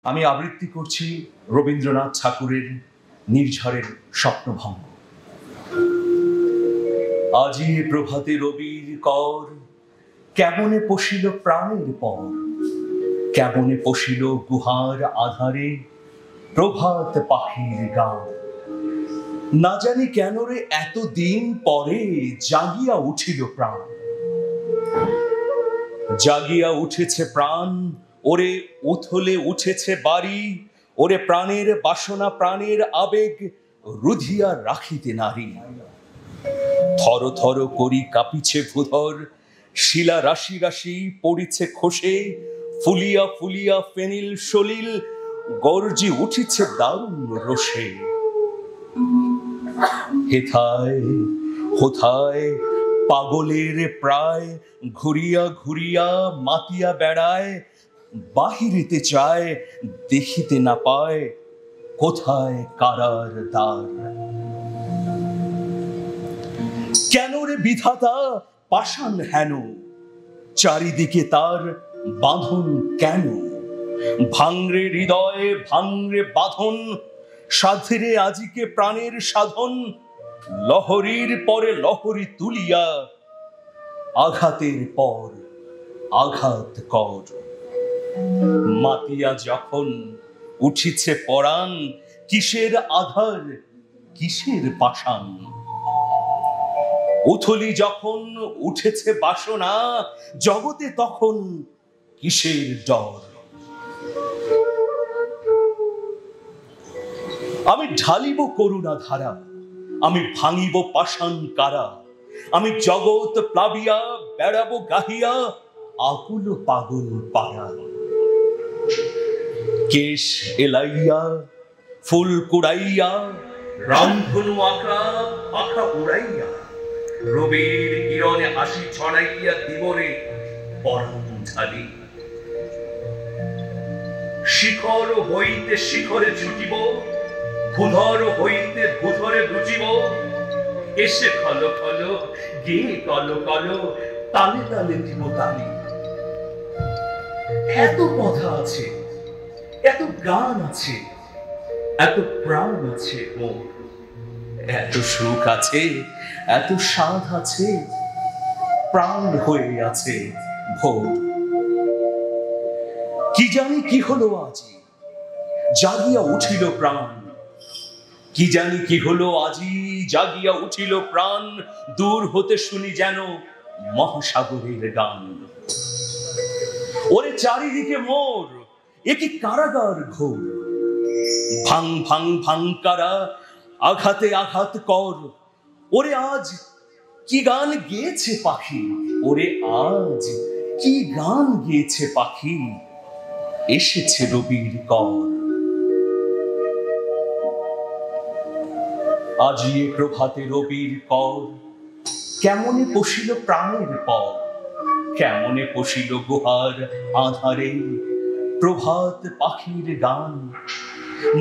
আমি আবৃত্তি করছি রবীন্দ্রনাথ ঠাকুরের নির্ঝরের স্বপ্নভঙ্গ। আজি প্রভাতে রবির কর, কেমনে পশিল প্রাণের পর, কেমনে পশিল গুহার আধারে প্রভাত পাখির গান। না জানি কেন রে এতদিন পরে জাগিয়া উঠিল প্রাণ, জাগিয়া উঠেছে প্রাণ। ওরে উথলে উঠেছে বাড়ি, ওরে প্রাণের বাসনা প্রাণের আবেগ রুধিয়া রাখিতে নারী। থর থর করি কাঁপিছে ভূধর, শিলা রাশি রাশি পড়িছে খসে, ফুলিয়া ফুলিয়া ফেনিল সলিল গর্জি উঠিছে দারুণ রোষে। হেথায় হোথায় পাগলের প্রায় ঘুরিয়া ঘুরিয়া মাতিয়া বেড়ায়, বাহিরিতে চায় দেখিতে না পায় কোথায় কারার দ্বার। কেন রে বিধাতা পাষাণ হেন, চারিদিকে তার বাঁধন কেন? ভাঙরে হৃদয়ে ভাঙরে বাঁধন, সাধরে আজিকে প্রাণের সাধন। লহরীর পরে লহরী তুলিয়া আঘাতের পর আঘাত কর। মাতিয়া যখন উঠিছে পরাণ, কিসের আধার কিসের পাষাণ। উথলি যখন উঠেছে বাসনা, জগতে তখন কিসের ডর। আমি ঢালিব করুণা ধারা, আমি ভাঙিব পাষাণ কারা। আমি জগৎ প্লাবিয়া বেড়াবো গাহিয়া আকুল পাগল পাড়া। কেশ এলাইয়া ফুল কুড়াইয়া রামধনু আঁকা আঁকা উড়াইয়া, রবির কিরণে হাসি ছড়াইয়া দিবরে পরাণ ঢালি। শিখর হইতে শিখরে ছুটিব, ভূধর হইতে ভূধরে বুঝিব। এসে খল খল গে কল কল, তালে তালে দিব তালি। এত কথা আছে, এত গান আছে, এত প্রাণ আছে মোর, এত সুখ আছে, এত স্বাদ আছে, প্রাণ হয়ে আছে ভোর। কি জানি কি হলো আজি, জাগিয়া উঠিল প্রাণ। কি জানি কি হলো আজি, জাগিয়া উঠিল প্রাণ। দূর হতে শুনি যেন মহাসাগরের গান। ওরে চারিদিকে মোর, এ কি কারাগার ঘোর। ভাং ভাং ভাং কারা, আঘাতে আঘাত কর। ওরে আজ কি গান গেয়েছে পাখি, ওরে আজ কি গান গেয়েছে পাখি। এসেছে রবির কর। আজি এ প্রভাতে রবির কর, কেমনে পশিল প্রাণের পর, কেমনে পশিল গুহার আধারে প্রভাত পাখির গান।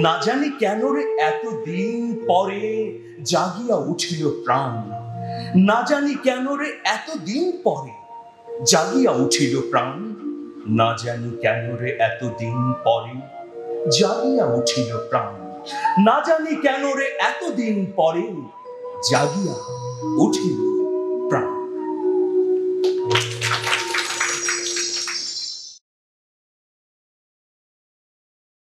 না জানি কেন রে এতদিন পরে জাগিয়া উঠিল প্রাণ। না জানি কেন রে এতদিন পরে জাগিয়া উঠিল প্রাণ। না জানি কেন রে এতদিন পরে জাগিয়া উঠিল প্রাণ। না জানি কেন রে এতদিন পরে জাগিয়া উঠিল